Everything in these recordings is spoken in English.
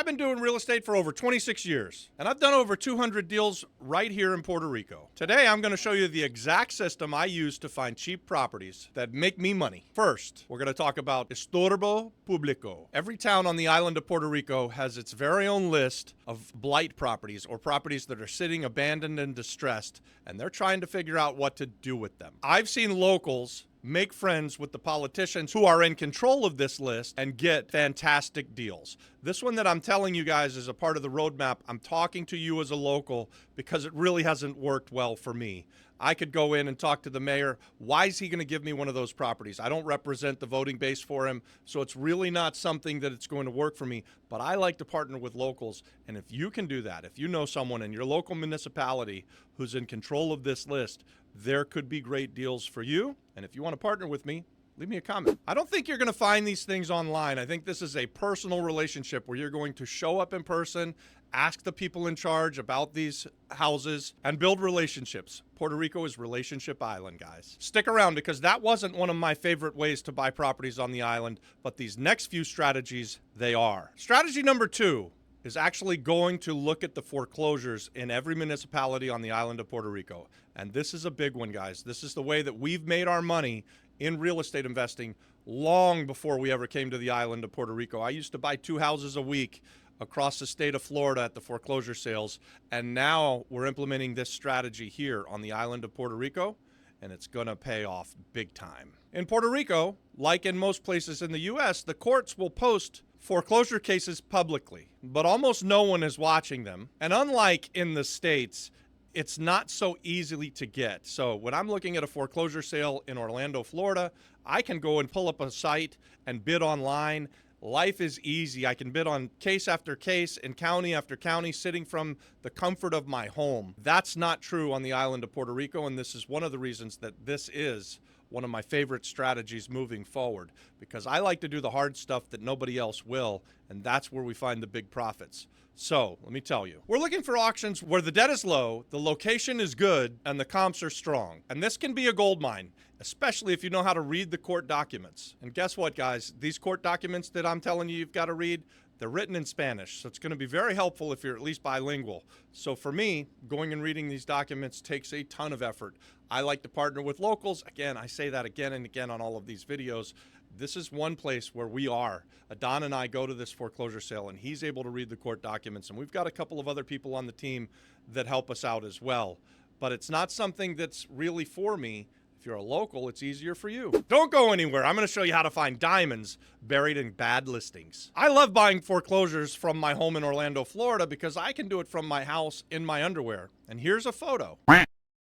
I've been doing real estate for over 26 years, and I've done over 200 deals right here in Puerto Rico. Today, I'm going to show you the exact system I use to find cheap properties that make me money. First, we're going to talk about estorbo público. Every town on the island of Puerto Rico has its very own list of blight properties, or properties that are sitting abandoned and distressed, and they're trying to figure out what to do with them. I've seen locals make friends with the politicians who are in control of this list and get fantastic deals. This one that I'm telling you guys is a part of the roadmap. I'm talking to you as a local because it really hasn't worked well for me. I could go in and talk to the mayor. Why is he going to give me one of those properties? I don't represent the voting base for him, so it's really not something that it's going to work for me. But I like to partner with locals, and if you can do that, if you know someone in your local municipality who's in control of this list, there could be great deals for you. And if you want to partner with me, leave me a comment. I don't think you're going to find these things online. I think this is a personal relationship where you're going to show up in person, ask the people in charge about these houses, and build relationships. Puerto Rico is Relationship Island, guys. Stick around, because that wasn't one of my favorite ways to buy properties on the island, but these next few strategies, they are. Strategy number 2 is actually going to look at the foreclosures in every municipality on the island of Puerto Rico. And this is a big one, guys. This is the way that we've made our money in real estate investing long before we ever came to the island of Puerto Rico. I used to buy 2 houses a week across the state of Florida at the foreclosure sales, and now we're implementing this strategy here on the island of Puerto Rico, and it's gonna pay off big time. In Puerto Rico, like in most places in the US, the courts will post foreclosure cases publicly, but almost no one is watching them. And unlike in the States, it's not so easily to get. So when I'm looking at a foreclosure sale in Orlando, Florida, I can go and pull up a site and bid online. Life is easy. I can bid on case after case and county after county, sitting from the comfort of my home. That's not true on the island of Puerto Rico, and this is one of the reasons that this is one of my favorite strategies moving forward, because I like to do the hard stuff that nobody else will, and that's where we find the big profits. So let me tell you, we're looking for auctions where the debt is low, the location is good, and the comps are strong. And this can be a gold mine, especially if you know how to read the court documents. And guess what, guys? These court documents that I'm telling you you've got to read, they're written in Spanish, so it's going to be very helpful if you're at least bilingual. So for me, going and reading these documents takes a ton of effort. I like to partner with locals. Again, I say that again and again on all of these videos. This is one place where we are. Adon and I go to this foreclosure sale, and he's able to read the court documents, and we've got a couple of other people on the team that help us out as well. But it's not something that's really for me. If you're a local, it's easier for you. Don't go anywhere. I'm going to show you how to find diamonds buried in bad listings. I love buying foreclosures from my home in Orlando, Florida, because I can do it from my house in my underwear. And here's a photo.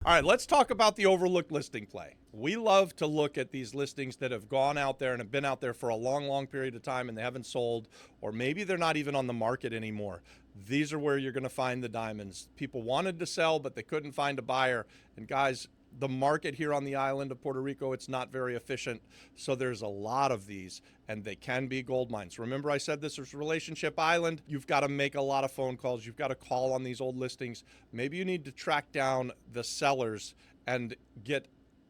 All right, let's talk about the overlooked listing play. We love to look at these listings that have gone out there and have been out there for a long, long period of time, and they haven't sold, or maybe they're not even on the market anymore. These are where you're going to find the diamonds. People wanted to sell, but they couldn't find a buyer. And guys, the market here on the island of Puerto Rico, it's not very efficient. So there's a lot of these, and they can be gold mines. Remember I said this is Relationship Island. You've got to make a lot of phone calls. You've got to call on these old listings. Maybe you need to track down the sellers and get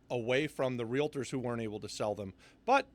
away from the realtors who weren't able to sell them. But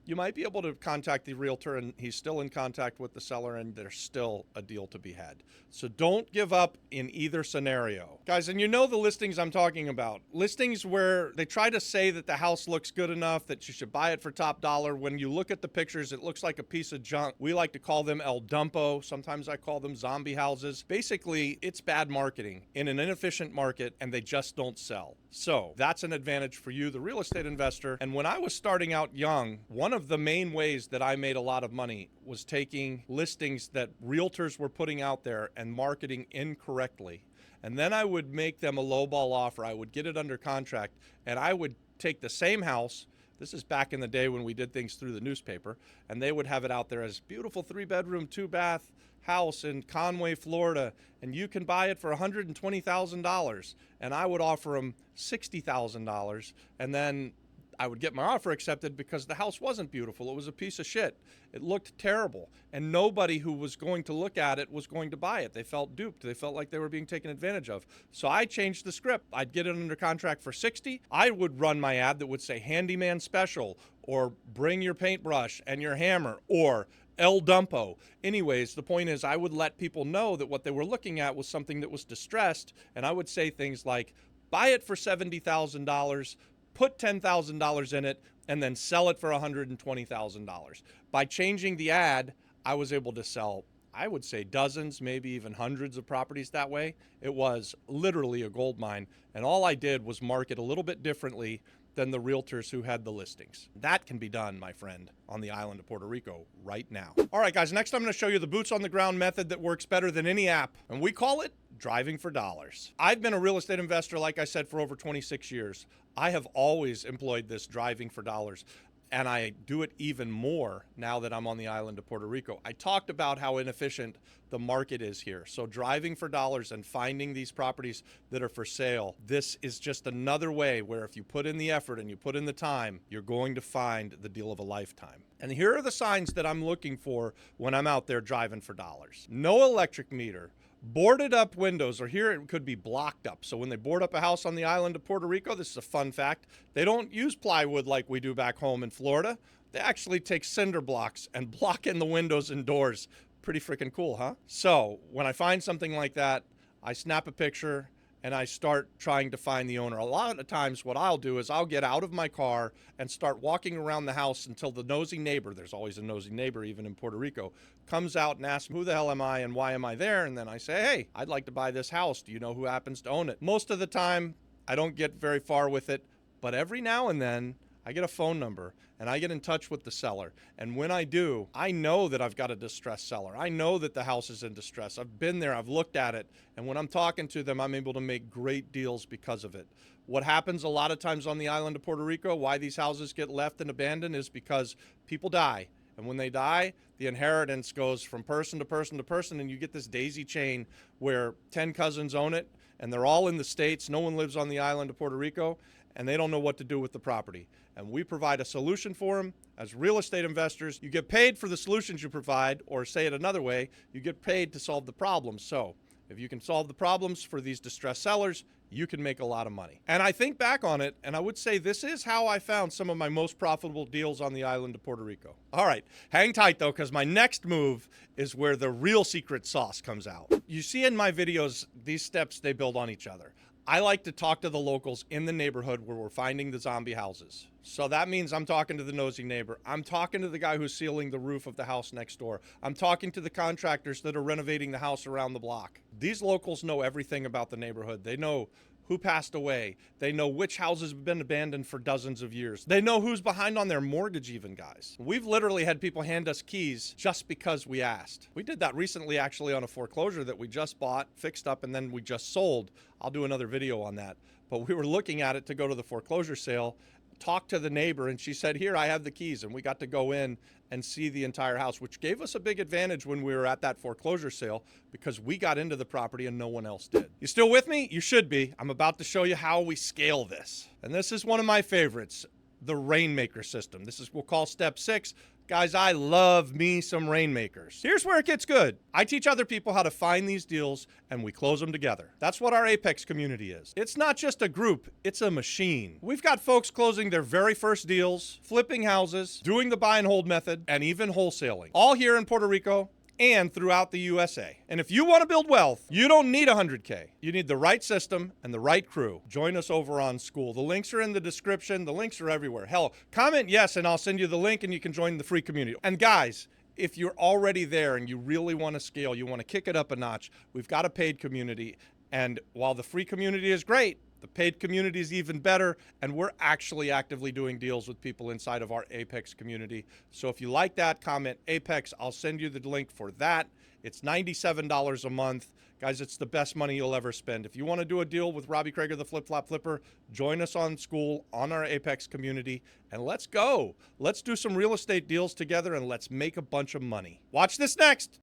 you might be able to contact the realtor, and he's still in contact with the seller, and there's still a deal to be had. So don't give up in either scenario. Guys, and you know the listings I'm talking about. Listings where they try to say that the house looks good enough that you should buy it for top dollar. When you look at the pictures, it looks like a piece of junk. We like to call them El Dumpo. Sometimes I call them zombie houses. Basically, it's bad marketing in an inefficient market, and they just don't sell. So that's an advantage for you, the real estate investor. And when I was starting out young, one of the main ways that I made a lot of money was taking listings that realtors were putting out there and marketing incorrectly. And then I would make them a lowball offer. I would get it under contract, and I would take the same house. This is back in the day when we did things through the newspaper, and they would have it out there as beautiful 3-bedroom, 2-bath house in Conway, Florida, and you can buy it for $120,000. And I would offer them $60,000, and then I would get my offer accepted because the house wasn't beautiful. It was a piece of shit. It looked terrible. And nobody who was going to look at it was going to buy it. They felt duped. They felt like they were being taken advantage of. So I changed the script. I'd get it under contract for $60,000. I would run my ad that would say handyman special, or bring your paintbrush and your hammer, or El Dumpo. Anyways, the point is I would let people know that what they were looking at was something that was distressed, and I would say things like, buy it for $70,000, put $10,000 in it, and then sell it for $120,000. By changing the ad, I was able to sell, I would say, dozens, maybe even hundreds of properties that way. It was literally a gold mine, and all I did was market a little bit differently than the realtors who had the listings. That can be done, my friend, on the island of Puerto Rico right now. All right, guys, next I'm going to show you the boots on the ground method that works better than any app, and we call it driving for dollars. I've been a real estate investor, like I said, for over 26 years. I have always employed this driving for dollars, and I do it even more now that I'm on the island of Puerto Rico. I talked about how inefficient the market is here. So driving for dollars and finding these properties that are for sale, this is just another way where if you put in the effort and you put in the time, you're going to find the deal of a lifetime. And here are the signs that I'm looking for when I'm out there driving for dollars. No electric meter. Boarded up windows, or here it could be blocked up. So when they board up a house on the island of Puerto Rico, this is a fun fact, they don't use plywood like we do back home in Florida. They actually take cinder blocks and block in the windows and doors. Pretty freaking cool, huh? So when I find something like that, I snap a picture and I start trying to find the owner. A lot of times what I'll do is I'll get out of my car and start walking around the house until the nosy neighbor, there's always a nosy neighbor even in Puerto Rico, comes out and asks, who the hell am I and why am I there? And then I say, hey, I'd like to buy this house. Do you know who happens to own it? Most of the time, I don't get very far with it, but every now and then, I get a phone number and I get in touch with the seller. And when I do, I know that I've got a distressed seller. I know that the house is in distress. I've been there, I've looked at it. And when I'm talking to them, I'm able to make great deals because of it. What happens a lot of times on the island of Puerto Rico, why these houses get left and abandoned, is because people die. And when they die, the inheritance goes from person to person to person, and you get this daisy chain where 10 cousins own it, and they're all in the States. No one lives on the island of Puerto Rico, and they don't know what to do with the property. And we provide a solution for them. As real estate investors, you get paid for the solutions you provide, or say it another way, you get paid to solve the problems. So if you can solve the problems for these distressed sellers, you can make a lot of money. And I think back on it, and I would say this is how I found some of my most profitable deals on the island of Puerto Rico. All right, hang tight though, because my next move is where the real secret sauce comes out. You see in my videos, these steps, they build on each other. I like to talk to the locals in the neighborhood where we're finding the zombie houses. So that means I'm talking to the nosy neighbor. I'm talking to the guy who's sealing the roof of the house next door. I'm talking to the contractors that are renovating the house around the block. These locals know everything about the neighborhood. They know who passed away. They know which houses have been abandoned for dozens of years. They know who's behind on their mortgage even, guys. We've literally had people hand us keys just because we asked. We did that recently actually on a foreclosure that we just bought, fixed up, and then we just sold. I'll do another video on that. But we were looking at it to go to the foreclosure sale, talked to the neighbor, and she said, here, I have the keys. And we got to go in and see the entire house, which gave us a big advantage when we were at that foreclosure sale because we got into the property and no one else did. You still with me? You should be. I'm about to show you how we scale this. And this is one of my favorites, the Rainmaker system. This is, we'll call step 6. Guys, I love me some Rainmakers. Here's where it gets good. I teach other people how to find these deals and we close them together. That's what our Apex community is. It's not just a group, it's a machine. We've got folks closing their very first deals, flipping houses, doing the buy and hold method, and even wholesaling. All here in Puerto Rico and throughout the USA. And if you want to build wealth, you don't need 100K. You need the right system and the right crew. Join us over on Skool. The links are in the description. The links are everywhere. Hell, comment yes and I'll send you the link and you can join the free community. And guys, if you're already there and you really want to scale, you want to kick it up a notch, we've got a paid community. And while the free community is great, the paid community is even better, and we're actually actively doing deals with people inside of our Apex community. So if you like that, comment Apex. I'll send you the link for that. It's $97 a month. Guys, it's the best money you'll ever spend. If you want to do a deal with Robbie Krager, the Flip Flop Flipper, join us on Skool, on our Apex community, and let's go. Let's do some real estate deals together, and let's make a bunch of money. Watch this next.